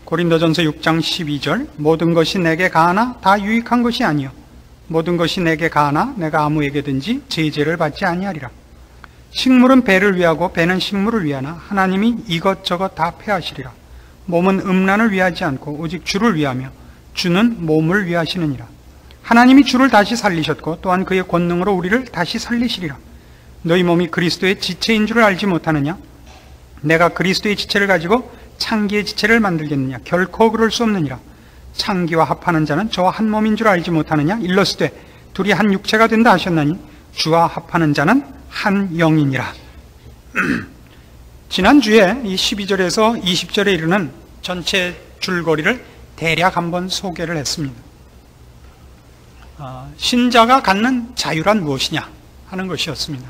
고린도전서 6장 12절 모든 것이 내게 가하나 다 유익한 것이 아니요 모든 것이 내게 가하나 내가 아무에게든지 제재를 받지 아니하리라. 식물은 배를 위하고 배는 식물을 위하나 하나님이 이것저것 다 폐하시리라. 몸은 음란을 위하지 않고 오직 주를 위하며 주는 몸을 위하시느니라. 하나님이 주를 다시 살리셨고 또한 그의 권능으로 우리를 다시 살리시리라. 너희 몸이 그리스도의 지체인 줄을 알지 못하느냐? 내가 그리스도의 지체를 가지고 창기의 지체를 만들겠느냐? 결코 그럴 수 없느니라. 창기와 합하는 자는 저와 한 몸인 줄 알지 못하느냐? 일러스되 둘이 한 육체가 된다 하셨나니 주와 합하는 자는 한 영이니라. 지난주에 이 12절에서 20절에 이르는 전체 줄거리를 대략 한번 소개를 했습니다. 신자가 갖는 자유란 무엇이냐 하는 것이었습니다.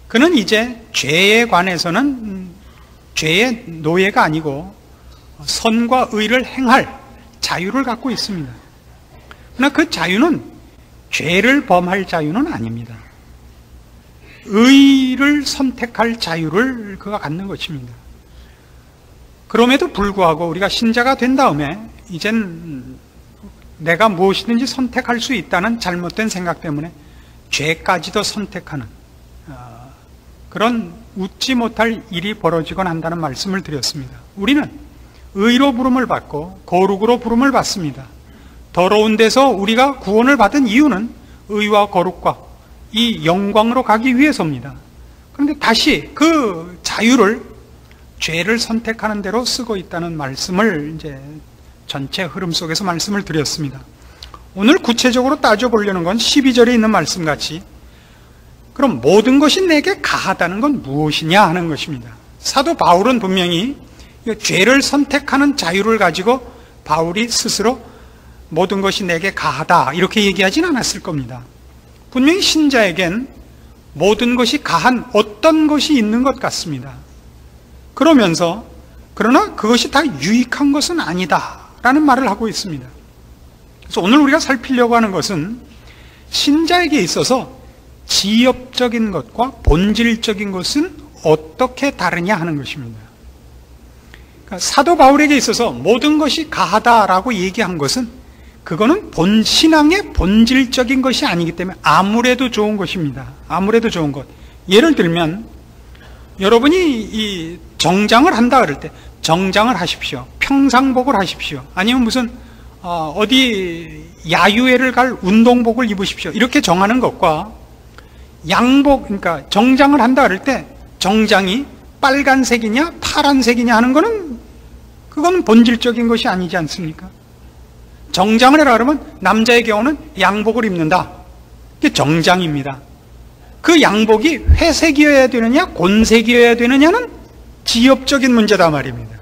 그는 이제 죄에 관해서는 죄의 노예가 아니고 선과 의를 행할 자유를 갖고 있습니다. 그러나 그 자유는 죄를 범할 자유는 아닙니다. 의를 선택할 자유를 그가 갖는 것입니다. 그럼에도 불구하고 우리가 신자가 된 다음에 이젠 내가 무엇이든지 선택할 수 있다는 잘못된 생각 때문에 죄까지도 선택하는 그런 웃지 못할 일이 벌어지곤 한다는 말씀을 드렸습니다. 우리는 의로 부름을 받고 거룩으로 부름을 받습니다. 더러운 데서 우리가 구원을 받은 이유는 의와 거룩과 이 영광으로 가기 위해서입니다. 그런데 다시 그 자유를 죄를 선택하는 대로 쓰고 있다는 말씀을 이제 전체 흐름 속에서 말씀을 드렸습니다. 오늘 구체적으로 따져보려는 건 12절에 있는 말씀같이 그럼 모든 것이 내게 가하다는 건 무엇이냐 하는 것입니다. 사도 바울은 분명히 죄를 선택하는 자유를 가지고 바울이 스스로 모든 것이 내게 가하다 이렇게 얘기하진 않았을 겁니다. 분명히 신자에겐 모든 것이 가한 어떤 것이 있는 것 같습니다. 그러면서 그러나 그것이 다 유익한 것은 아니다 라는 말을 하고 있습니다. 그래서 오늘 우리가 살피려고 하는 것은 신자에게 있어서 지엽적인 것과 본질적인 것은 어떻게 다르냐 하는 것입니다. 그러니까 사도 바울에게 있어서 모든 것이 가하다라고 얘기한 것은 그거는 신앙의 본질적인 것이 아니기 때문에 아무래도 좋은 것입니다. 아무래도 좋은 것. 예를 들면 여러분이 이 정장을 한다 그럴 때 정장을 하십시오. 평상복을 하십시오. 아니면 무슨 어디 야유회를 갈 운동복을 입으십시오. 이렇게 정하는 것과 양복, 그러니까 정장을 한다 그럴 때 정장이 빨간색이냐 파란색이냐 하는 거는 그건 본질적인 것이 아니지 않습니까? 정장을 해라 그러면 남자의 경우는 양복을 입는다. 그게 정장입니다. 그 양복이 회색이어야 되느냐 곤색이어야 되느냐는 지엽적인 문제다 말입니다.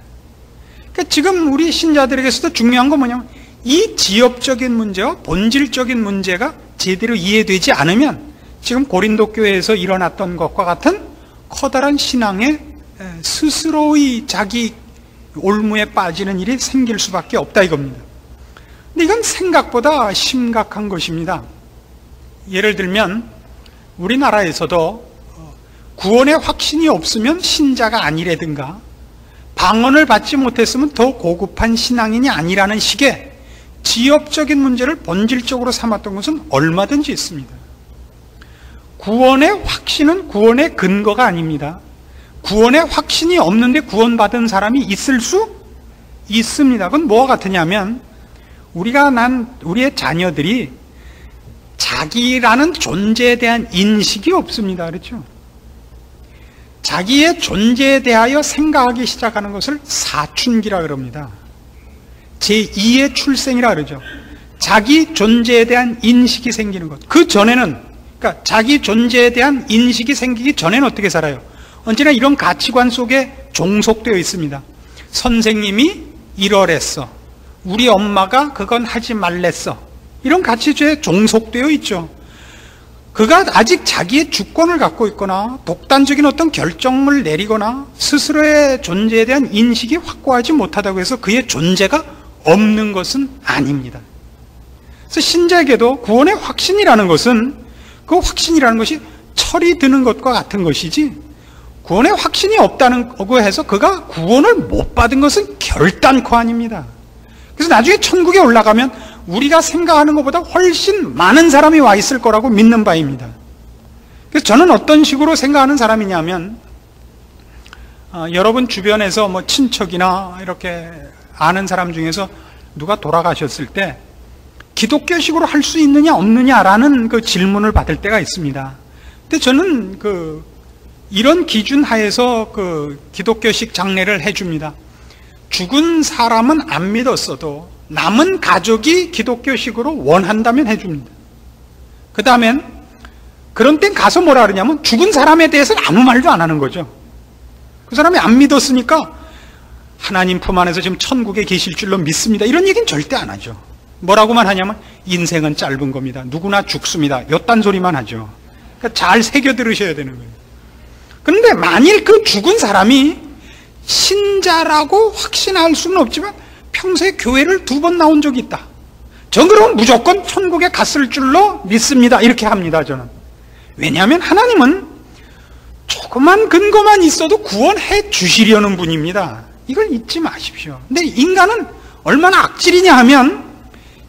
그러니까 지금 우리 신자들에게서도 중요한 건 뭐냐면 이 지엽적인 문제와 본질적인 문제가 제대로 이해되지 않으면 지금 고린도 교회에서 일어났던 것과 같은 커다란 신앙에 스스로의 자기 올무에 빠지는 일이 생길 수밖에 없다 이겁니다. 근데 이건 생각보다 심각한 것입니다. 예를 들면 우리나라에서도 구원의 확신이 없으면 신자가 아니라든가 방언을 받지 못했으면 더 고급한 신앙인이 아니라는 식의 지엽적인 문제를 본질적으로 삼았던 것은 얼마든지 있습니다. 구원의 확신은 구원의 근거가 아닙니다. 구원의 확신이 없는데 구원받은 사람이 있을 수 있습니다. 그건 뭐와 같으냐면 우리의 자녀들이 자기라는 존재에 대한 인식이 없습니다. 그렇죠? 자기의 존재에 대하여 생각하기 시작하는 것을 사춘기라 그럽니다. 제2의 출생이라 그러죠. 자기 존재에 대한 인식이 생기는 것. 그 전에는, 그러니까 자기 존재에 대한 인식이 생기기 전에는 어떻게 살아요? 언제나 이런 가치관 속에 종속되어 있습니다. 선생님이 이러랬어. 우리 엄마가 그건 하지 말랬어. 이런 가치주에 종속되어 있죠. 그가 아직 자기의 주권을 갖고 있거나 독단적인 어떤 결정을 내리거나 스스로의 존재에 대한 인식이 확고하지 못하다고 해서 그의 존재가 없는 것은 아닙니다. 그래서 신자에게도 구원의 확신이라는 것은 그 확신이라는 것이 철이 드는 것과 같은 것이지 구원의 확신이 없다고 해서 그가 구원을 못 받은 것은 결단코 아닙니다. 그래서 나중에 천국에 올라가면 우리가 생각하는 것보다 훨씬 많은 사람이 와 있을 거라고 믿는 바입니다. 그래서 저는 어떤 식으로 생각하는 사람이냐면, 여러분 주변에서 뭐 친척이나 이렇게 아는 사람 중에서 누가 돌아가셨을 때 기독교식으로 할 수 있느냐 없느냐라는 그 질문을 받을 때가 있습니다. 근데 저는 이런 기준 하에서 기독교식 장례를 해줍니다. 죽은 사람은 안 믿었어도 남은 가족이 기독교식으로 원한다면 해줍니다. 그 다음엔 그런 땐 가서 뭐라 그러냐면 죽은 사람에 대해서는 아무 말도 안 하는 거죠. 그 사람이 안 믿었으니까 하나님 품 안에서 지금 천국에 계실 줄로 믿습니다, 이런 얘기는 절대 안 하죠. 뭐라고만 하냐면 인생은 짧은 겁니다, 누구나 죽습니다, 요딴 소리만 하죠. 그러니까 잘 새겨 들으셔야 되는 거예요. 그런데 만일 그 죽은 사람이 신자라고 확신할 수는 없지만 평소에 교회를 2번 나온 적이 있다, 전 그럼 무조건 천국에 갔을 줄로 믿습니다, 이렇게 합니다. 저는. 왜냐하면 하나님은 조그만 근거만 있어도 구원해 주시려는 분입니다. 이걸 잊지 마십시오. 근데 인간은 얼마나 악질이냐 하면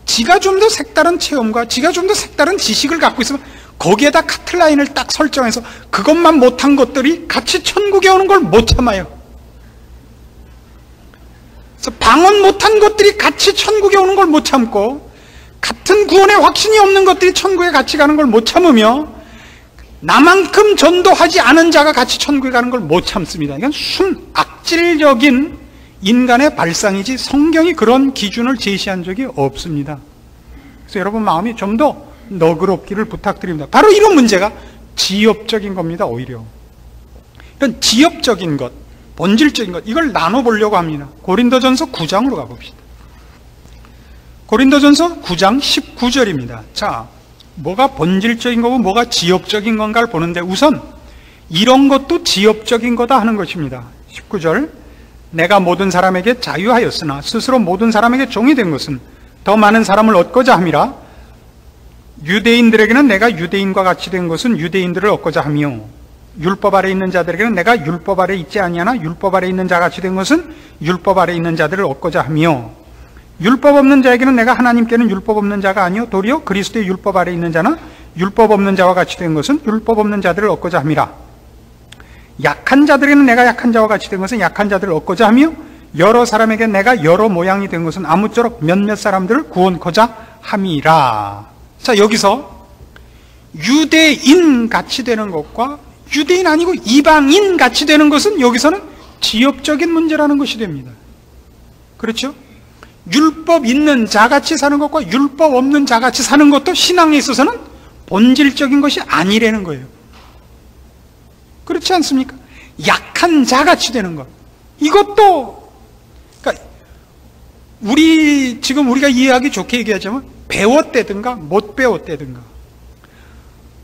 지가 좀 더 색다른 체험과 지가 좀 더 색다른 지식을 갖고 있으면 거기에다 카트라인을 딱 설정해서 그것만 못한 것들이 같이 천국에 오는 걸 못 참아요. 그래서 방언 못한 것들이 같이 천국에 오는 걸 못 참고, 같은 구원의 확신이 없는 것들이 천국에 같이 가는 걸 못 참으며, 나만큼 전도하지 않은 자가 같이 천국에 가는 걸 못 참습니다. 이건 악질적인 인간의 발상이지 성경이 그런 기준을 제시한 적이 없습니다. 그래서 여러분 마음이 좀 더 너그럽기를 부탁드립니다. 바로 이런 문제가 지엽적인 겁니다. 오히려 이런 지엽적인 것, 본질적인 것, 이걸 나눠보려고 합니다. 고린도전서 9장으로 가봅시다. 고린도전서 9장 19절입니다. 자, 뭐가 본질적인 거고 뭐가 지엽적인 건가를 보는데, 우선 이런 것도 지엽적인 거다 하는 것입니다. 19절, 내가 모든 사람에게 자유하였으나 스스로 모든 사람에게 종이 된 것은 더 많은 사람을 얻고자 함이라. 유대인들에게는 내가 유대인과 같이 된 것은 유대인들을 얻고자 하며, 율법 아래 있는 자들에게는 내가 율법 아래 있지 아니하나 율법 아래 있는 자 같이 된 것은 율법 아래 있는 자들을 얻고자 하며, 율법 없는 자에게는 내가 하나님께는 율법 없는 자가 아니요 도리어 그리스도의 율법 아래 있는 자나 율법 없는 자와 같이 된 것은 율법 없는 자들을 얻고자 함이라. 약한 자들에게는 내가 약한 자와 같이 된 것은 약한 자들을 얻고자 하며, 여러 사람에게 내가 여러 모양이 된 것은 아무쪼록 몇몇 사람들을 구원코자 함이라. 자, 여기서 유대인 같이 되는 것과 유대인 아니고 이방인 같이 되는 것은 여기서는 지엽적인 문제라는 것이 됩니다. 그렇죠? 율법 있는 자같이 사는 것과 율법 없는 자같이 사는 것도 신앙에 있어서는 본질적인 것이 아니라는 거예요. 그렇지 않습니까? 약한 자같이 되는 것, 이것도, 그러니까 지금 우리가 이해하기 좋게 얘기하자면 배웠다든가 못 배웠다든가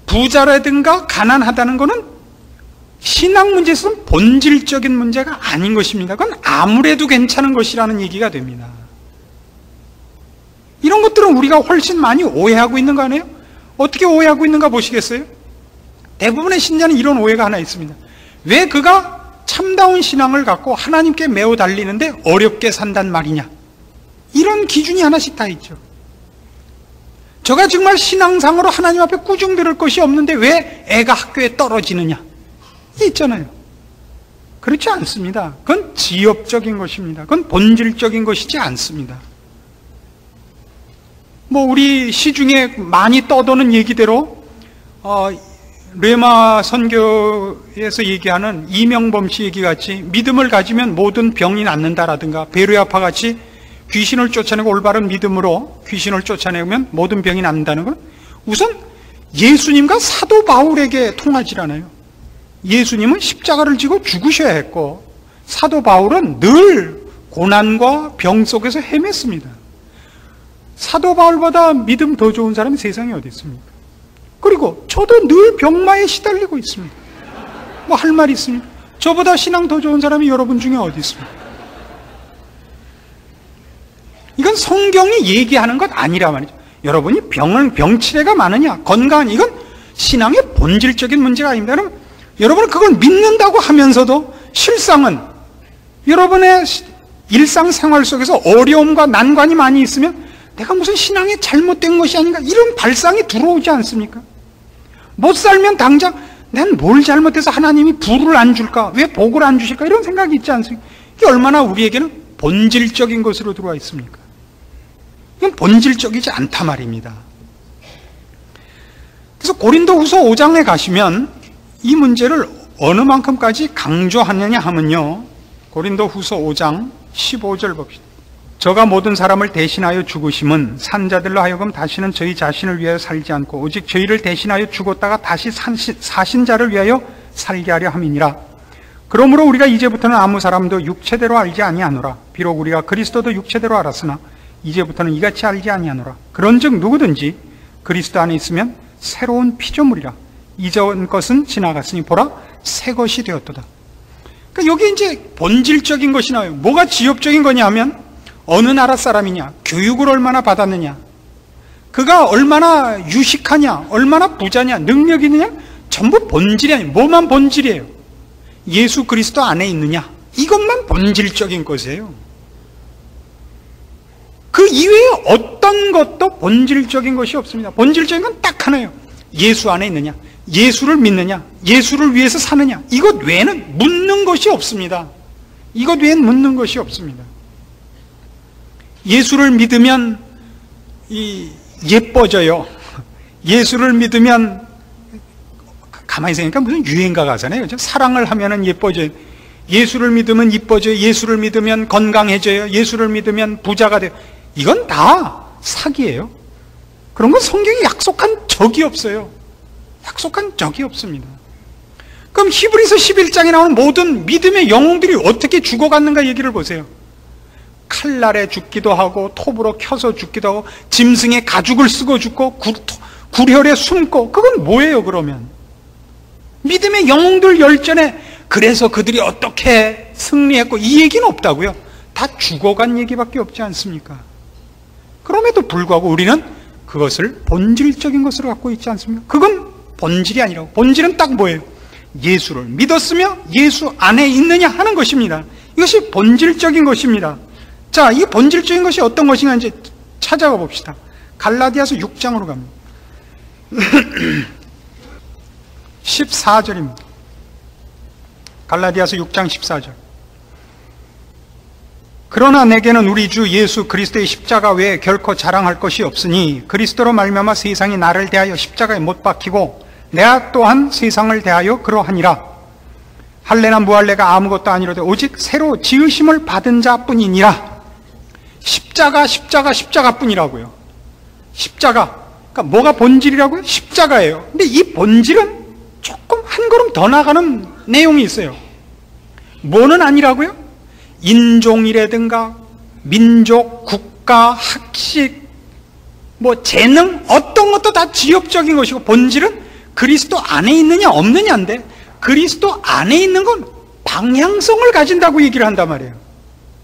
부자라든가 가난하다는 것은 신앙 문제에서는 본질적인 문제가 아닌 것입니다. 그건 아무래도 괜찮은 것이라는 얘기가 됩니다. 이런 것들은 우리가 훨씬 많이 오해하고 있는 거 아니에요? 어떻게 오해하고 있는가 보시겠어요? 대부분의 신자는 이런 오해가 하나 있습니다. 왜 그가 참다운 신앙을 갖고 하나님께 매우 달리는데 어렵게 산단 말이냐, 이런 기준이 하나씩 다 있죠. 저가 정말 신앙상으로 하나님 앞에 꾸중 들을 것이 없는데 왜 애가 학교에 떨어지느냐, 이게 있잖아요. 그렇지 않습니다. 그건 지엽적인 것입니다. 그건 본질적인 것이지 않습니다. 뭐 우리 시중에 많이 떠도는 얘기대로 뢰마 선교에서 얘기하는 이명범 씨 얘기같이 믿음을 가지면 모든 병이 낫는다라든가, 베르야파 같이 귀신을 쫓아내고 올바른 믿음으로 귀신을 쫓아내면 모든 병이 낫는다는 건 우선 예수님과 사도 바울에게 통하지 않아요. 예수님은 십자가를 지고 죽으셔야 했고 사도 바울은 늘 고난과 병 속에서 헤맸습니다. 사도 바울보다 믿음 더 좋은 사람이 세상에 어디 있습니까? 그리고 저도 늘 병마에 시달리고 있습니다. 뭐 할 말이 있습니까? 저보다 신앙 더 좋은 사람이 여러분 중에 어디 있습니까? 이건 성경이 얘기하는 것 아니라 말이죠. 여러분이 병치레가 많으냐, 건강하냐, 이건 신앙의 본질적인 문제가 아닙니다. 그럼 여러분은 그걸 믿는다고 하면서도 실상은 여러분의 일상생활 속에서 어려움과 난관이 많이 있으면 내가 무슨 신앙에 잘못된 것이 아닌가 이런 발상이 들어오지 않습니까? 못 살면 당장 난 뭘 잘못해서 하나님이 부를 안 줄까? 왜 복을 안 주실까? 이런 생각이 있지 않습니까? 이게 얼마나 우리에게는 본질적인 것으로 들어와 있습니까? 이건 본질적이지 않다 말입니다. 그래서 고린도후서 5장에 가시면 이 문제를 어느 만큼까지 강조하느냐 하면요, 고린도후서 5장 15절 봅시다. 저가 모든 사람을 대신하여 죽으심은 산자들로 하여금 다시는 저희 자신을 위하여 살지 않고 오직 저희를 대신하여 죽었다가 다시 사신 자를 위하여 살게 하려 함이니라. 그러므로 우리가 이제부터는 아무 사람도 육체대로 알지 아니하노라. 비록 우리가 그리스도도 육체대로 알았으나 이제부터는 이같이 알지 아니하노라. 그런즉 누구든지 그리스도 안에 있으면 새로운 피조물이라. 이전 것은 지나갔으니 보라 새 것이 되었도다. 그러니까 여기 이제 본질적인 것이 나와요. 뭐가 지엽적인 거냐 하면 어느 나라 사람이냐, 교육을 얼마나 받았느냐, 그가 얼마나 유식하냐, 얼마나 부자냐, 능력이 있느냐, 전부 본질이 아니에요. 뭐만 본질이에요? 예수 그리스도 안에 있느냐, 이것만 본질적인 것이에요. 그 이외에 어떤 것도 본질적인 것이 없습니다. 본질적인 건 딱 하나예요. 예수 안에 있느냐, 예수를 믿느냐, 예수를 위해서 사느냐, 이것 외에는 묻는 것이 없습니다. 이것 외에는 묻는 것이 없습니다. 예수를 믿으면 예뻐져요. 예수를 믿으면 가만히 생각하니까 무슨 유행가 가잖아요. 사랑을 하면은 예뻐져요. 예수를 믿으면 이뻐져요. 예수를 믿으면 건강해져요. 예수를 믿으면 부자가 돼요. 이건 다 사기예요. 그런 건 성경이 약속한 적이 없어요. 약속한 적이 없습니다. 그럼 히브리서 11장에 나오는 모든 믿음의 영웅들이 어떻게 죽어갔는가 얘기를 보세요. 칼날에 죽기도 하고 톱으로 켜서 죽기도 하고 짐승의 가죽을 쓰고 죽고 구렬에 숨고, 그건 뭐예요 그러면? 믿음의 영웅들 열전에 그래서 그들이 어떻게 승리했고 이 얘기는 없다고요. 다 죽어간 얘기밖에 없지 않습니까? 그럼에도 불구하고 우리는 그것을 본질적인 것으로 갖고 있지 않습니까? 그건 본질이 아니라고. 본질은 딱 뭐예요? 예수를 믿었으며 예수 안에 있느냐 하는 것입니다. 이것이 본질적인 것입니다. 자, 이 본질적인 것이 어떤 것인가 이제 찾아가 봅시다. 갈라디아서 6장으로 갑니다. 14절입니다. 갈라디아서 6장 14절. 그러나 내게는 우리 주 예수 그리스도의 십자가 외에 결코 자랑할 것이 없으니 그리스도로 말미암아 세상이 나를 대하여 십자가에 못 박히고 내가 또한 세상을 대하여 그러하니라. 할례나 무할례가 아무것도 아니로되 오직 새로 지으심을 받은 자뿐이니라. 십자가뿐이라고요. 십자가. 그러니까 뭐가 본질이라고요? 십자가예요. 근데 이 본질은 조금 한 걸음 더 나가는 내용이 있어요. 뭐는 아니라고요? 인종이라든가 민족, 국가, 학식, 재능, 어떤 것도 다 지엽적인 것이고 본질은 그리스도 안에 있느냐 없느냐인데, 그리스도 안에 있는 건 방향성을 가진다고 얘기를 한단 말이에요.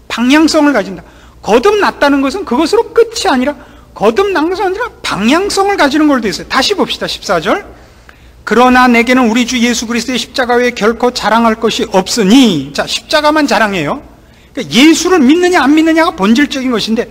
방향성을 가진다. 거듭났다는 것은 그것으로 끝이 아니라, 거듭난 것은 아니라 방향성을 가지는 걸로 되어 있어요. 다시 봅시다. 14절. 그러나 내게는 우리 주 예수 그리스도의 십자가 외에 결코 자랑할 것이 없으니. 자, 십자가만 자랑해요. 그러니까 예수를 믿느냐 안 믿느냐가 본질적인 것인데,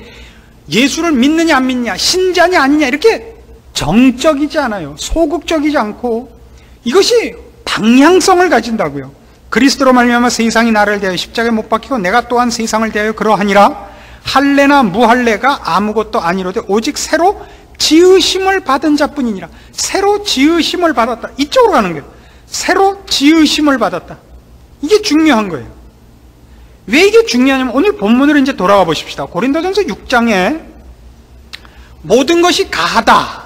예수를 믿느냐 안 믿느냐, 신자냐 아니냐, 이렇게 정적이지 않아요. 소극적이지 않고 이것이 방향성을 가진다고요. 그리스도로 말미암아 세상이 나를 대하여 십자가에 못 박히고 내가 또한 세상을 대하여 그러하니라. 할례나 무할례가 아무것도 아니로되 오직 새로 지으심을 받은 자뿐이니라. 새로 지으심을 받았다. 이쪽으로 가는 거예요. 새로 지으심을 받았다. 이게 중요한 거예요. 왜 이게 중요하냐면 오늘 본문으로 이제 돌아가 보십시다. 고린도전서 6장에 모든 것이 가하다,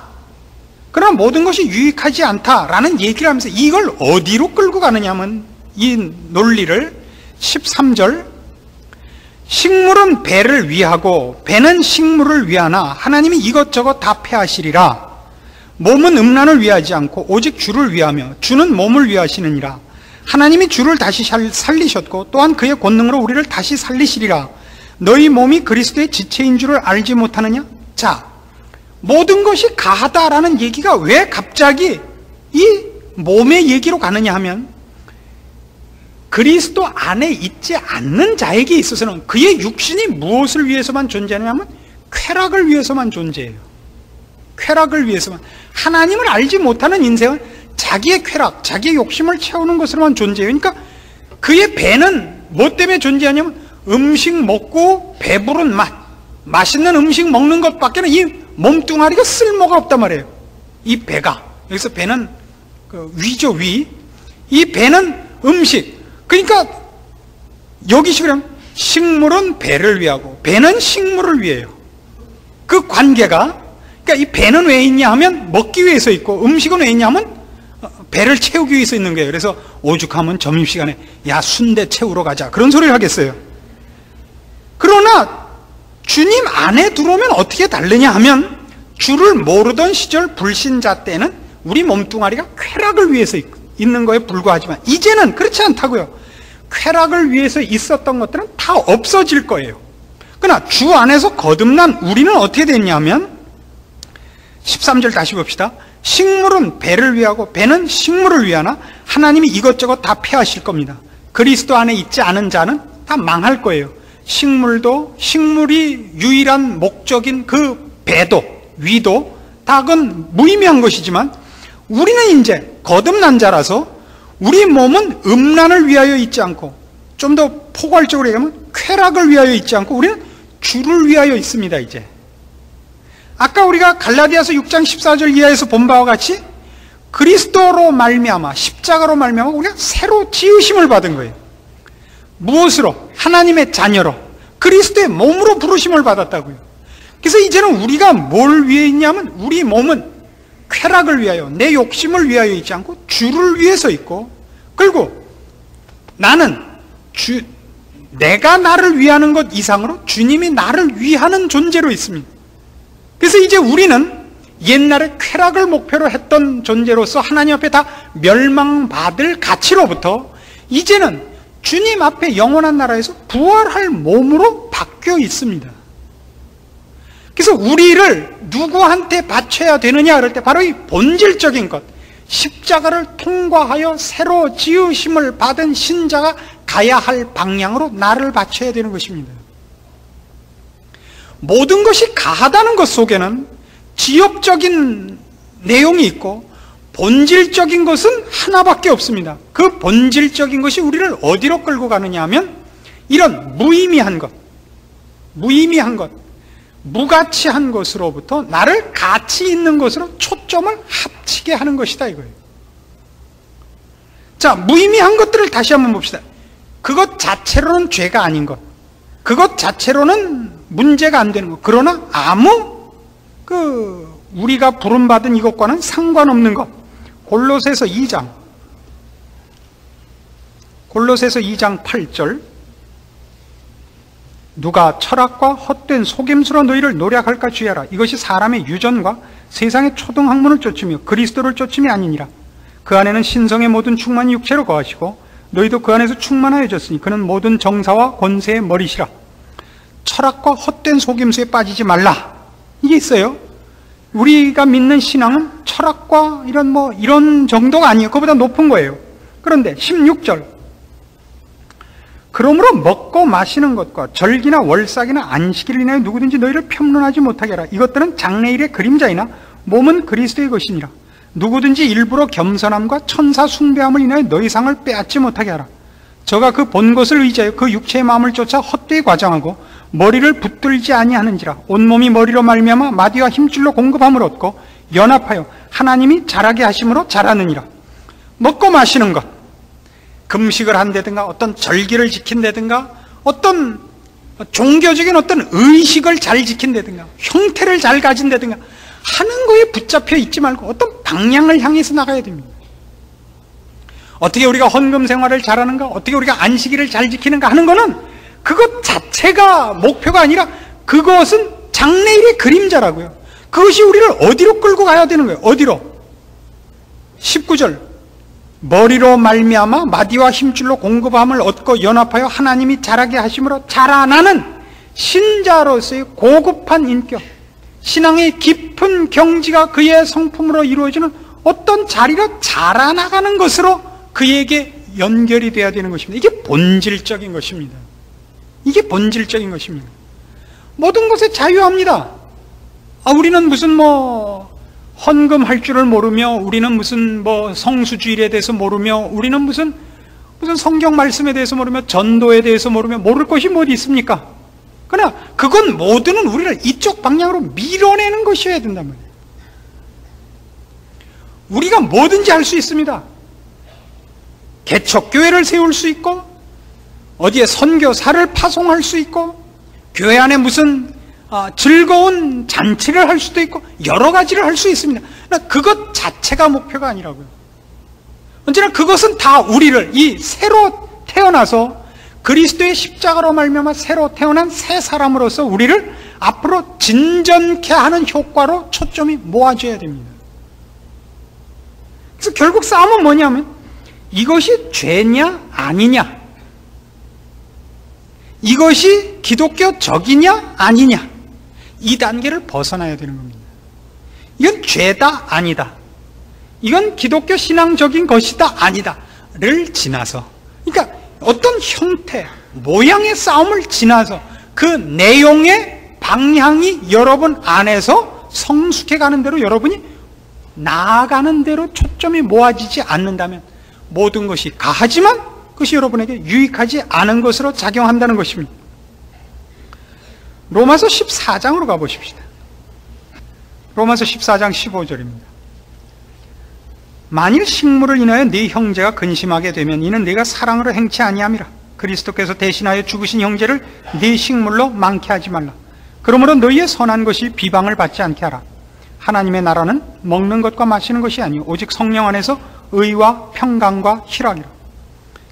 그러나 모든 것이 유익하지 않다라는 얘기를 하면서 이걸 어디로 끌고 가느냐면 이 논리를 13절, 식물은 배를 위하고 배는 식물을 위하나 하나님이 이것저것 다 폐하시리라. 몸은 음란을 위하지 않고 오직 주를 위하며 주는 몸을 위하시느니라. 하나님이 주를 다시 살리셨고 또한 그의 권능으로 우리를 다시 살리시리라. 너희 몸이 그리스도의 지체인 줄을 알지 못하느냐? 자, 모든 것이 가하다라는 얘기가 왜 갑자기 이 몸의 얘기로 가느냐 하면, 그리스도 안에 있지 않는 자에게 있어서는 그의 육신이 무엇을 위해서만 존재하냐면 쾌락을 위해서만 존재해요. 쾌락을 위해서만. 하나님을 알지 못하는 인생은 자기의 쾌락, 자기의 욕심을 채우는 것으로만 존재해요. 그러니까 그의 배는 뭐 때문에 존재하냐면 음식 먹고 배부른 맛, 맛있는 음식 먹는 것밖에는 이 몸뚱아리가 쓸모가 없단 말이에요. 이 배가. 여기서 배는 그 위죠, 위. 이 배는 음식. 그러니까 여기식으로 식물은 배를 위하고 배는 식물을 위해요. 그 관계가, 그러니까 이 배는 왜 있냐 하면 먹기 위해서 있고 음식은 왜 있냐 하면 배를 채우기 위해서 있는 거예요. 그래서 오죽하면 점심시간에 야 순대 채우러 가자 그런 소리를 하겠어요. 그러나 주님 안에 들어오면 어떻게 다르냐 하면 주를 모르던 시절 불신자 때는 우리 몸뚱아리가 쾌락을 위해서 있는 거에 불과하지만 이제는 그렇지 않다고요. 쾌락을 위해서 있었던 것들은 다 없어질 거예요. 그러나 주 안에서 거듭난 우리는 어떻게 됐냐면 13절 다시 봅시다. 식물은 배를 위하고 배는 식물을 위하나 하나님이 이것저것 다 폐하실 겁니다. 그리스도 안에 있지 않은 자는 다 망할 거예요. 식물도, 식물이 유일한 목적인 그 배도, 위도 다 그건 무의미한 것이지만 우리는 이제 거듭난 자라서 우리 몸은 음란을 위하여 있지 않고 좀 더 포괄적으로 얘기하면 쾌락을 위하여 있지 않고 우리는 주를 위하여 있습니다. 이제 아까 우리가 갈라디아서 6장 14절 이하에서 본 바와 같이 그리스도로 말미암아 십자가로 말미암아 우리가 새로 지으심을 받은 거예요. 무엇으로? 하나님의 자녀로 그리스도의 몸으로 부르심을 받았다고요. 그래서 이제는 우리가 뭘 위해 있냐면 우리 몸은 쾌락을 위하여 내 욕심을 위하여 있지 않고 주를 위해서 있고 그리고 나는 내가 나를 위하는 것 이상으로 주님이 나를 위하는 존재로 있습니다. 그래서 이제 우리는 옛날에 쾌락을 목표로 했던 존재로서 하나님 앞에 다 멸망받을 가치로부터 이제는 주님 앞에 영원한 나라에서 부활할 몸으로 바뀌어 있습니다. 그래서 우리를 누구한테 바쳐야 되느냐 그럴 때 바로 이 본질적인 것, 십자가를 통과하여 새로 지으심을 받은 신자가 가야 할 방향으로 나를 바쳐야 되는 것입니다. 모든 것이 가하다는 것 속에는 지역적인 내용이 있고 본질적인 것은 하나밖에 없습니다. 그 본질적인 것이 우리를 어디로 끌고 가느냐 하면 이런 무의미한 것, 무가치한 것으로부터 나를 가치 있는 것으로 초점을 합치게 하는 것이다 이거예요. 자, 무의미한 것들을 다시 한번 봅시다. 그것 자체로는 죄가 아닌 것, 그것 자체로는 문제가 안 되는 것, 그러나 아무 우리가 부름받은 이것과는 상관없는 것. 골로새서 2장 8절 누가 철학과 헛된 속임수로 너희를 노략할까 주의하라. 이것이 사람의 유전과 세상의 초등학문을 쫓으며 그리스도를 쫓음이 아니니라. 그 안에는 신성의 모든 충만이 육체로 거하시고 너희도 그 안에서 충만하여졌으니 그는 모든 정사와 권세의 머리시라. 철학과 헛된 속임수에 빠지지 말라. 이게 있어요. 우리가 믿는 신앙은 철학과 이런 정도가 아니에요. 그보다 높은 거예요. 그런데 16절 그러므로 먹고 마시는 것과 절기나 월삭이나 안식일을 인하여 누구든지 너희를 편론하지 못하게 하라. 이것들은 장래일의 그림자이나 몸은 그리스도의 것이니라. 누구든지 일부러 겸손함과 천사 숭배함을 인하여 너희 상을 빼앗지 못하게 하라. 저가 그 본 것을 의지하여 그 육체의 마음을 쫓아 헛되이 과장하고 머리를 붙들지 아니하는지라. 온몸이 머리로 말미암아 마디와 힘줄로 공급함을 얻고 연합하여 하나님이 자라게 하심으로 자라느니라. 먹고 마시는 것, 금식을 한다든가 어떤 절기를 지킨다든가 어떤 종교적인 어떤 의식을 잘 지킨다든가 형태를 잘 가진다든가 하는 거에 붙잡혀 있지 말고 어떤 방향을 향해서 나가야 됩니다. 어떻게 우리가 헌금 생활을 잘하는가, 어떻게 우리가 안식일을 잘 지키는가 하는 거는 그것 자체가 목표가 아니라 그것은 장래일의 그림자라고요. 그것이 우리를 어디로 끌고 가야 되는 거예요. 어디로? 19절 머리로 말미암아 마디와 힘줄로 공급함을 얻고 연합하여 하나님이 자라게 하심으로 자라나는 신자로서의 고급한 인격, 신앙의 깊은 경지가 그의 성품으로 이루어지는 어떤 자리로 자라나가는 것으로 그에게 연결이 돼야 되는 것입니다. 이게 본질적인 것입니다. 이게 본질적인 것입니다. 모든 것에 자유합니다. 우리는 무슨 헌금할 줄을 모르며, 우리는 무슨 성수주일에 대해서 모르며, 우리는 무슨 성경 말씀에 대해서 모르며, 전도에 대해서 모르며, 모를 것이 뭐 어디 있습니까? 그러나 그건 모두는 우리를 이쪽 방향으로 밀어내는 것이어야 된단 말이에요. 우리가 뭐든지 할 수 있습니다. 개척교회를 세울 수 있고, 어디에 선교사를 파송할 수 있고, 교회 안에 무슨 즐거운 잔치를 할 수도 있고, 여러 가지를 할 수 있습니다. 그러나 그것 자체가 목표가 아니라고요. 언제나 그것은 다 우리를 이 새로 태어나서 그리스도의 십자가로 말미암아 새로 태어난 새 사람으로서 우리를 앞으로 진전케 하는 효과로 초점이 모아져야 됩니다. 그래서 결국 싸움은 뭐냐면, 이것이 죄냐 아니냐, 이것이 기독교적이냐 아니냐, 이 단계를 벗어나야 되는 겁니다. 이건 죄다 아니다, 이건 기독교 신앙적인 것이다 아니다를 지나서, 그러니까 어떤 형태, 모양의 싸움을 지나서 그 내용의 방향이 여러분 안에서 성숙해 가는 대로, 여러분이 나아가는 대로 초점이 모아지지 않는다면 모든 것이 가하지만 그것이 여러분에게 유익하지 않은 것으로 작용한다는 것입니다. 로마서 14장으로 가보십시다. 로마서 14장 15절입니다. 만일 식물을 인하여 네 형제가 근심하게 되면 이는 네가 사랑으로 행치 아니함이라. 그리스도께서 대신하여 죽으신 형제를 네 식물로 많게 하지 말라. 그러므로 너희의 선한 것이 비방을 받지 않게 하라. 하나님의 나라는 먹는 것과 마시는 것이 아니요 오직 성령 안에서 의와 평강과 희락이라.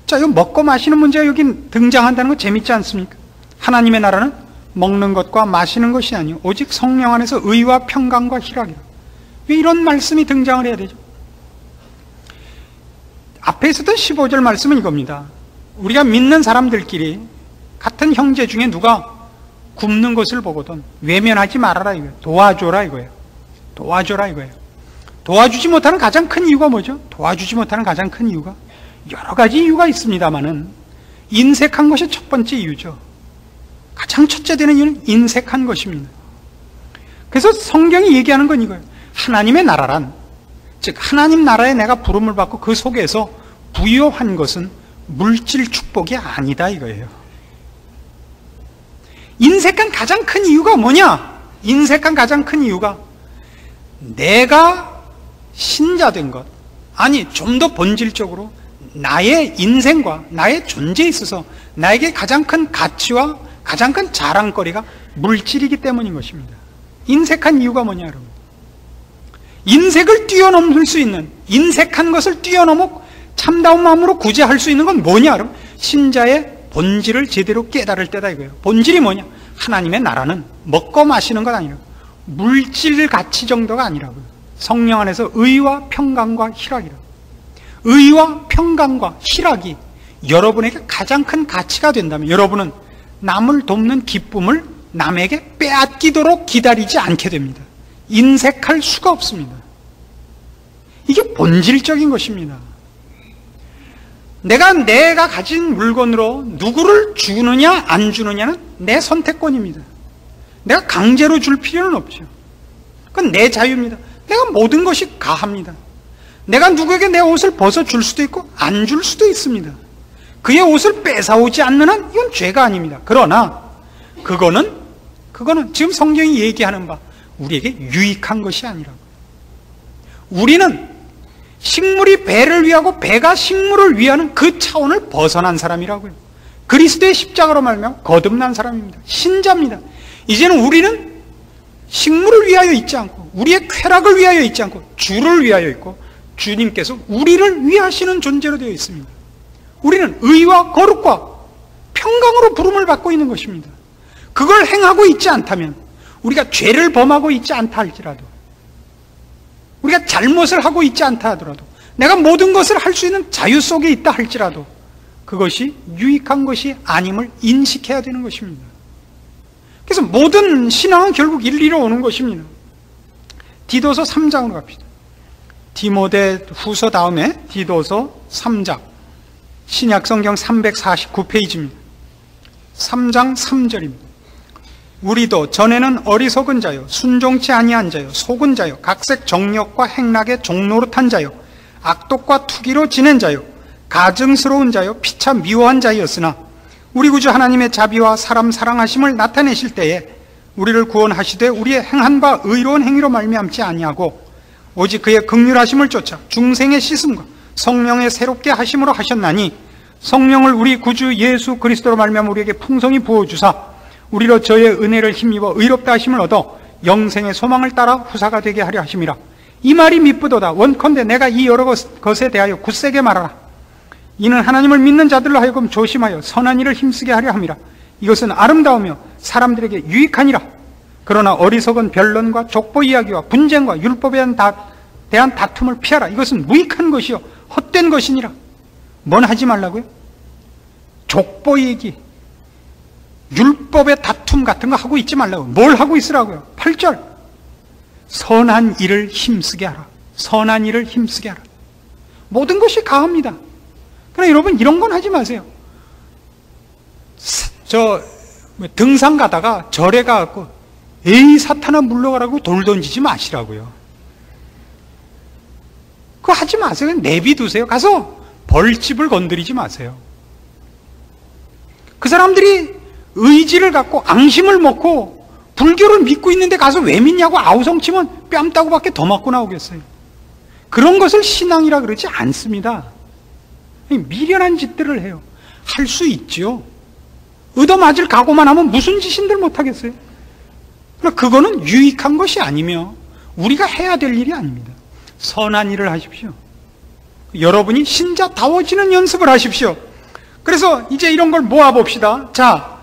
자, 이 먹고 마시는 문제가 여기 등장한다는 거 재밌지 않습니까? 하나님의 나라는 먹는 것과 마시는 것이 아니요 오직 성령 안에서 의와 평강과 희락이라. 왜 이런 말씀이 등장을 해야 되죠? 앞에 있었던 15절 말씀은 이겁니다. 우리가 믿는 사람들끼리 같은 형제 중에 누가 굶는 것을 보거든 외면하지 말아라 이거예요. 도와줘라 이거예요. 도와줘라 이거예요. 도와주지 못하는 가장 큰 이유가 뭐죠? 도와주지 못하는 가장 큰 이유가 여러 가지 이유가 있습니다만은 인색한 것이 첫 번째 이유죠. 가장 첫째 되는 이유는 인색한 것입니다. 그래서 성경이 얘기하는 건 이거예요. 하나님의 나라란, 즉 하나님 나라에 내가 부름을 받고 그 속에서 부여한 것은 물질 축복이 아니다 이거예요. 인색한 가장 큰 이유가 뭐냐? 인색한 가장 큰 이유가 내가 신자된 것, 아니 좀 더 본질적으로 나의 인생과 나의 존재에 있어서 나에게 가장 큰 가치와 가장 큰 자랑거리가 물질이기 때문인 것입니다. 인색한 이유가 뭐냐 여러분? 인색을 뛰어넘을 수 있는, 인색한 것을 뛰어넘어 참다운 마음으로 구제할 수 있는 건 뭐냐 여러분? 신자의 본질을 제대로 깨달을 때다 이거예요. 본질이 뭐냐? 하나님의 나라는 먹고 마시는 것 아니라고, 물질 가치 정도가 아니라고요. 성령 안에서 의와 평강과 희락이라. 의와 평강과 희락이 여러분에게 가장 큰 가치가 된다면 여러분은 남을 돕는 기쁨을 남에게 빼앗기도록 기다리지 않게 됩니다. 인색할 수가 없습니다. 이게 본질적인 것입니다. 내가 가진 물건으로 누구를 주느냐 안 주느냐는 내 선택권입니다. 내가 강제로 줄 필요는 없죠. 그건 내 자유입니다. 내가 모든 것이 가합니다. 내가 누구에게 내 옷을 벗어줄 수도 있고 안 줄 수도 있습니다. 그의 옷을 뺏어오지 않는 한 이건 죄가 아닙니다. 그러나 그거는 지금 성경이 얘기하는 바 우리에게 유익한 것이 아니라고. 우리는 식물이 배를 위하고 배가 식물을 위하는 그 차원을 벗어난 사람이라고요. 그리스도의 십자가로 말하면 거듭난 사람입니다. 신자입니다. 이제는 우리는 식물을 위하여 있지 않고 우리의 쾌락을 위하여 있지 않고 주를 위하여 있고 주님께서 우리를 위하시는 존재로 되어 있습니다. 우리는 의와 거룩과 평강으로 부름을 받고 있는 것입니다. 그걸 행하고 있지 않다면, 우리가 죄를 범하고 있지 않다 할지라도, 우리가 잘못을 하고 있지 않다 하더라도, 내가 모든 것을 할 수 있는 자유 속에 있다 할지라도 그것이 유익한 것이 아님을 인식해야 되는 것입니다. 그래서 모든 신앙은 결국 일리로 오는 것입니다. 디도서 3장으로 갑시다. 디모데 후서 다음에 디도서 3장. 신약성경 349페이지입니다. 3장 3절입니다. 우리도 전에는 어리석은 자요, 순종치 아니한 자요, 속은 자요, 각색 정욕과 행락의 종노릇한 자요, 악독과 투기로 지낸 자요, 가증스러운 자요, 피차 미워한 자였으나 우리 구주 하나님의 자비와 사람 사랑하심을 나타내실 때에 우리를 구원하시되 우리의 행한 바 의로운 행위로 말미암지 아니하고 오직 그의 긍휼하심을 쫓아 중생의 씻음과 성령의 새롭게 하심으로 하셨나니, 성령을 우리 구주 예수 그리스도로 말미암아 우리에게 풍성히 부어주사 우리로 저의 은혜를 힘입어 의롭다 하심을 얻어 영생의 소망을 따라 후사가 되게 하려 하심이라. 이 말이 미쁘도다. 원컨대 내가 이 여러 것에 대하여 굳세게 말하라. 이는 하나님을 믿는 자들로 하여금 조심하여 선한 일을 힘쓰게 하려 함이라. 이것은 아름다우며 사람들에게 유익하니라. 그러나 어리석은 변론과 족보 이야기와 분쟁과 율법에 대한 다툼을 피하라. 이것은 무익한 것이요 헛된 것이니라. 뭔 하지 말라고요? 족보 얘기, 율법의 다툼 같은 거 하고 있지 말라고. 뭘 하고 있으라고요? 8절, 선한 일을 힘쓰게 하라. 선한 일을 힘쓰게 하라. 모든 것이 가합니다. 그러나 여러분, 이런 건 하지 마세요. 등산 가다가 절에 가갖고 에이 사탄아 물러가라고 돌 던지지 마시라고요. 그거 하지 마세요. 그냥 내비두세요. 가서 벌집을 건드리지 마세요. 그 사람들이 의지를 갖고 앙심을 먹고 불교를 믿고 있는데 가서 왜 믿냐고 아우성치면 뺨 따고밖에 더 맞고 나오겠어요. 그런 것을 신앙이라 그러지 않습니다. 미련한 짓들을 해요. 할 수 있죠. 얻어맞을 각오만 하면 무슨 짓인들 못하겠어요. 그러나 그거는 유익한 것이 아니며 우리가 해야 될 일이 아닙니다. 선한 일을 하십시오. 여러분이 신자다워지는 연습을 하십시오. 그래서 이제 이런 걸 모아봅시다. 자,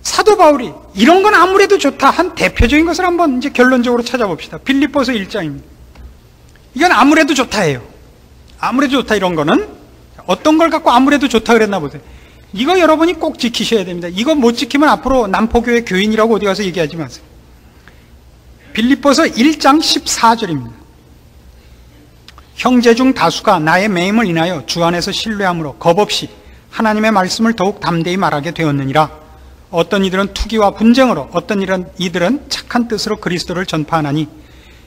사도 바울이 이런 건 아무래도 좋다 한 대표적인 것을 한번 이제 결론적으로 찾아봅시다. 빌립보서 1장입니다. 이건 아무래도 좋다예요. 아무래도 좋다. 이런 거는 어떤 걸 갖고 아무래도 좋다 그랬나 보세요. 이거 여러분이 꼭 지키셔야 됩니다. 이거 못 지키면 앞으로 남포교회 교인이라고 어디 가서 얘기하지 마세요. 빌립보서 1장 14절입니다. 형제 중 다수가 나의 매임을 인하여 주 안에서 신뢰함으로 겁없이 하나님의 말씀을 더욱 담대히 말하게 되었느니라. 어떤 이들은 투기와 분쟁으로, 어떤 이들은 착한 뜻으로 그리스도를 전파하나니,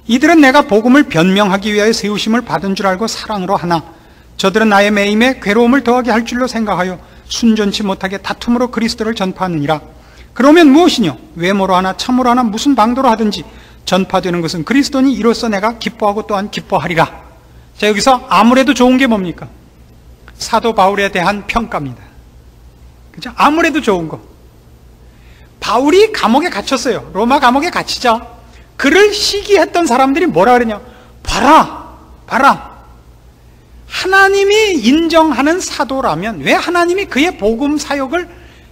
이들은 내가 복음을 변명하기 위하여 세우심을 받은 줄 알고 사랑으로 하나, 저들은 나의 매임에 괴로움을 더하게 할 줄로 생각하여 순전치 못하게 다툼으로 그리스도를 전파하느니라. 그러면 무엇이뇨? 외모로 하나 참으로 하나 무슨 방도로 하든지 전파되는 것은 그리스도니, 이로써 내가 기뻐하고 또한 기뻐하리라. 자, 여기서 아무래도 좋은 게 뭡니까? 사도 바울에 대한 평가입니다. 그죠? 아무래도 좋은 거. 바울이 감옥에 갇혔어요. 로마 감옥에 갇히자 그를 시기했던 사람들이 뭐라 그러냐? 봐라. 하나님이 인정하는 사도라면 왜 하나님이 그의 복음 사역을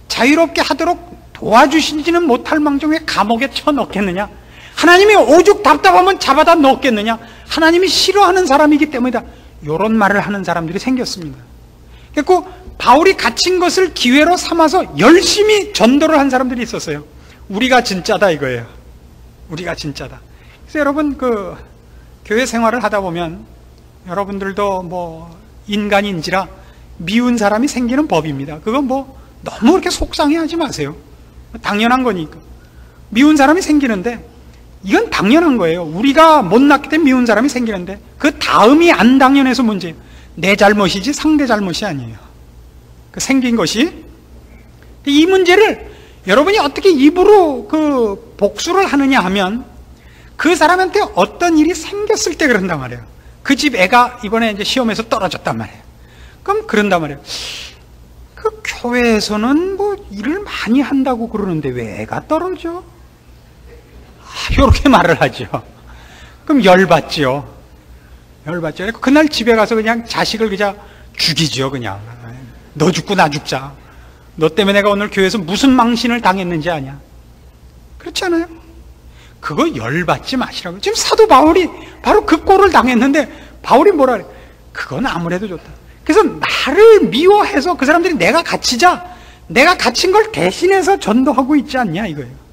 자유롭게 하도록 도와주시지는 못할 망정에 감옥에 쳐넣겠느냐? 하나님이 오죽 답답하면 잡아다 넣겠느냐? 하나님이 싫어하는 사람이기 때문이다. 이런 말을 하는 사람들이 생겼습니다. 그리고 바울이 갇힌 것을 기회로 삼아서 열심히 전도를 한 사람들이 있었어요. 우리가 진짜다 이거예요. 우리가 진짜다. 그래서 여러분, 교회 생활을 하다 보면 여러분들도 인간인지라 미운 사람이 생기는 법입니다. 그건 너무 그렇게 속상해하지 마세요. 당연한 거니까. 미운 사람이 생기는데 이건 당연한 거예요. 우리가 못났기 때문에 미운 사람이 생기는데 그 다음이 안 당연해서 문제예요. 내 잘못이지 상대 잘못이 아니에요. 생긴 것이. 이 문제를 여러분이 어떻게 입으로 복수를 하느냐 하면 그 사람한테 어떤 일이 생겼을 때 그런단 말이에요. 그 집 애가 이번에 이제 시험에서 떨어졌단 말이에요. 그럼 그런단 말이에요. 그 교회에서는 일을 많이 한다고 그러는데 왜 애가 떨어져? 이렇게 말을 하죠. 그럼 열받죠. 그날 집에 가서 그냥 자식을 그냥 죽이죠. 그냥 너 죽고 나 죽자. 너 때문에 내가 오늘 교회에서 무슨 망신을 당했는지 아냐? 그렇지 않아요? 그거 열받지 마시라고. 지금 사도 바울이 바로 그 꼴을 당했는데 바울이 뭐라 그래? 그건 아무래도 좋다. 그래서 나를 미워해서 그 사람들이 내가 갇히자, 내가 갇힌 걸 대신해서 전도하고 있지 않냐 이거예요.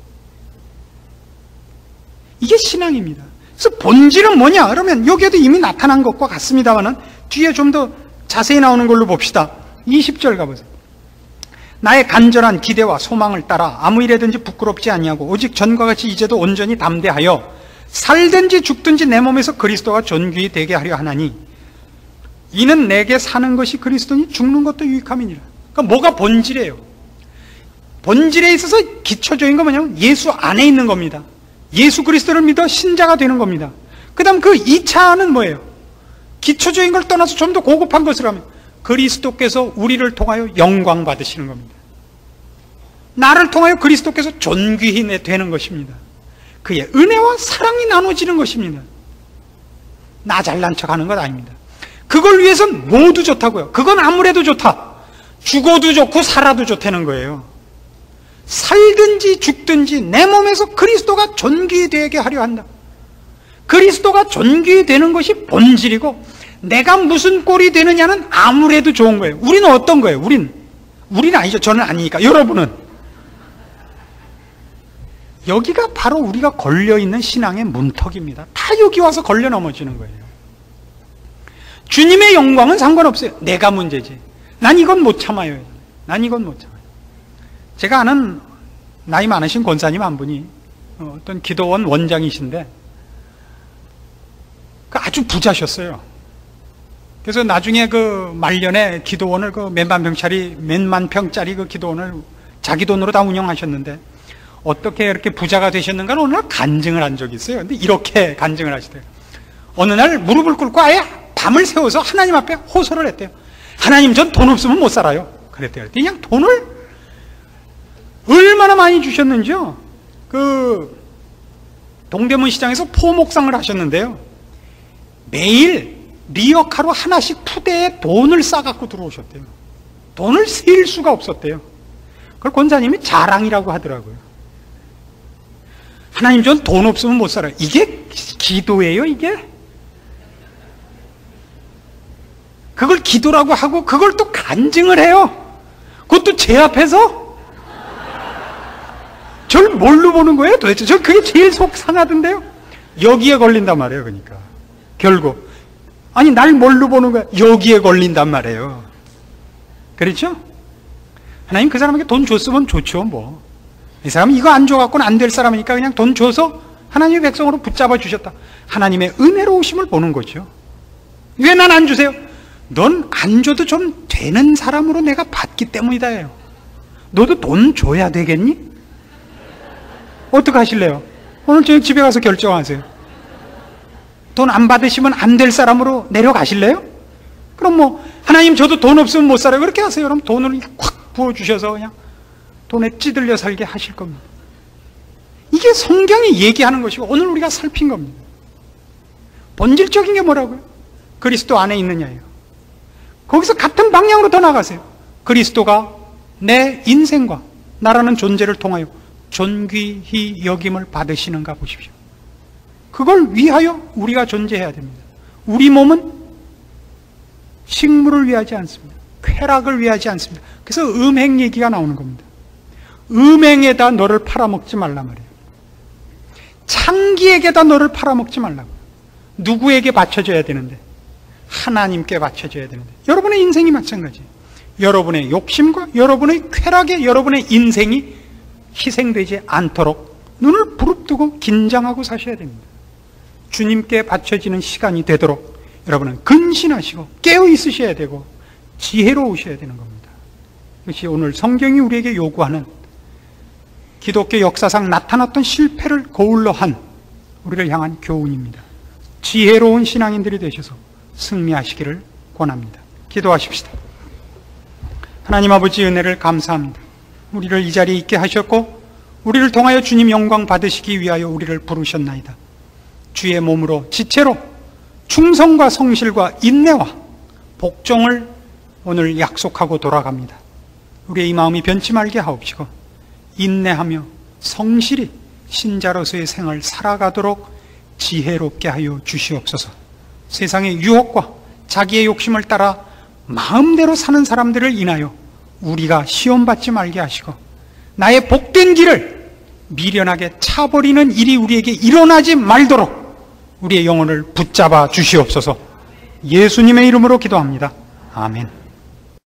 이게 신앙입니다. 그래서 본질은 뭐냐? 그러면 여기에도 이미 나타난 것과 같습니다만은 뒤에 좀 더 자세히 나오는 걸로 봅시다. 20절 가보세요. 나의 간절한 기대와 소망을 따라 아무 일에든지 부끄럽지 아니하고 오직 전과 같이 이제도 온전히 담대하여 살든지 죽든지 내 몸에서 그리스도가 존귀히 되게 하려 하나니 이는 내게 사는 것이 그리스도니 죽는 것도 유익함이니라. 그러니까 뭐가 본질이에요? 본질에 있어서 기초적인 건 뭐냐면 예수 안에 있는 겁니다. 예수 그리스도를 믿어 신자가 되는 겁니다. 그 다음 그 2차는 뭐예요? 기초적인 걸 떠나서 좀 더 고급한 것을 하면 그리스도께서 우리를 통하여 영광 받으시는 겁니다. 나를 통하여 그리스도께서 존귀히 되는 것입니다. 그의 은혜와 사랑이 나눠지는 것입니다. 나 잘난 척하는 것 아닙니다. 그걸 위해서는 모두 좋다고요. 그건 아무래도 좋다. 죽어도 좋고 살아도 좋다는 거예요. 살든지 죽든지 내 몸에서 그리스도가 존귀히 되게 하려 한다. 그리스도가 존귀히 되는 것이 본질이고 내가 무슨 꼴이 되느냐는 아무래도 좋은 거예요. 우리는 어떤 거예요? 우리는 아니죠. 저는 아니니까. 여러분은 여기가 바로 우리가 걸려있는 신앙의 문턱입니다. 다 여기 와서 걸려 넘어지는 거예요. 주님의 영광은 상관없어요. 내가 문제지. 난 이건 못 참아요. 난 이건 못 참아요. 제가 아는 나이 많으신 권사님 한 분이 어떤 기도원 원장이신데 아주 부자셨어요. 그래서 나중에 그 말년에 기도원을 그 몇만 평짜리 그 기도원을 자기 돈으로 다 운영하셨는데 어떻게 이렇게 부자가 되셨는가는 어느 날 간증을 한 적이 있어요. 근데 이렇게 간증을 하시대요. 어느 날 무릎을 꿇고 아예 밤을 새워서 하나님 앞에 호소를 했대요. 하나님, 전 돈 없으면 못 살아요. 그랬대요. 그냥 돈을 얼마나 많이 주셨는지요. 그 동대문 시장에서 포목상을 하셨는데요. 매일 리어카로 하나씩 푸대에 돈을 싸갖고 들어오셨대요. 돈을 세일 수가 없었대요. 그걸 권사님이 자랑이라고 하더라고요. 하나님, 전 돈 없으면 못 살아요. 이게 기도예요, 이게? 그걸 기도라고 하고 그걸 또 간증을 해요. 그것도 제 앞에서? 저를 뭘로 보는 거예요, 도대체? 저 그게 제일 속 상하던데요? 여기에 걸린단 말이에요, 그러니까. 결국. 아니, 날 뭘로 보는 거야? 여기에 걸린단 말이에요. 그렇죠? 하나님 그 사람에게 돈 줬으면 좋죠, 뭐. 이 사람은 이거 안 줘갖고는 안 될 사람이니까 그냥 돈 줘서 하나님의 백성으로 붙잡아 주셨다. 하나님의 은혜로우심을 보는 거죠. 왜 난 안 주세요? 넌 안 줘도 좀 되는 사람으로 내가 받기 때문이다예요. 너도 돈 줘야 되겠니? 어떻게 하실래요? 오늘 저녁 집에 가서 결정하세요. 돈 안 받으시면 안 될 사람으로 내려가실래요? 그럼 뭐 하나님, 저도 돈 없으면 못 살아요. 그렇게 하세요. 그럼 돈을 콱 부어주셔서 그냥 돈에 찌들려 살게 하실 겁니다. 이게 성경이 얘기하는 것이고 오늘 우리가 살핀 겁니다. 본질적인 게 뭐라고요? 그리스도 안에 있느냐예요. 거기서 같은 방향으로 더 나가세요. 그리스도가 내 인생과 나라는 존재를 통하여 존귀히 여김을 받으시는가 보십시오. 그걸 위하여 우리가 존재해야 됩니다. 우리 몸은 식물을 위하지 않습니다. 쾌락을 위하지 않습니다. 그래서 음행 얘기가 나오는 겁니다. 음행에다 너를 팔아먹지 말란 말이에요. 창기에게다 너를 팔아먹지 말라고. 누구에게 바쳐줘야 되는데? 하나님께 바쳐줘야 되는데. 여러분의 인생이 마찬가지예요. 여러분의 욕심과 여러분의 쾌락에 여러분의 인생이 희생되지 않도록 눈을 부릅뜨고 긴장하고 사셔야 됩니다. 주님께 바쳐지는 시간이 되도록 여러분은 근신하시고 깨어 있으셔야 되고 지혜로우셔야 되는 겁니다. 이것이 오늘 성경이 우리에게 요구하는 기독교 역사상 나타났던 실패를 거울로 한 우리를 향한 교훈입니다. 지혜로운 신앙인들이 되셔서 승리하시기를 권합니다. 기도하십시다. 하나님 아버지, 은혜를 감사합니다. 우리를 이 자리에 있게 하셨고 우리를 통하여 주님 영광 받으시기 위하여 우리를 부르셨나이다. 주의 몸으로 지체로 충성과 성실과 인내와 복종을 오늘 약속하고 돌아갑니다. 우리의 이 마음이 변치 말게 하옵시고 인내하며 성실히 신자로서의 생을 살아가도록 지혜롭게 하여 주시옵소서. 세상의 유혹과 자기의 욕심을 따라 마음대로 사는 사람들을 인하여 우리가 시험받지 말게 하시고 나의 복된 길을 미련하게 차버리는 일이 우리에게 일어나지 말도록 우리의 영혼을 붙잡아 주시옵소서. 예수님의 이름으로 기도합니다. 아멘.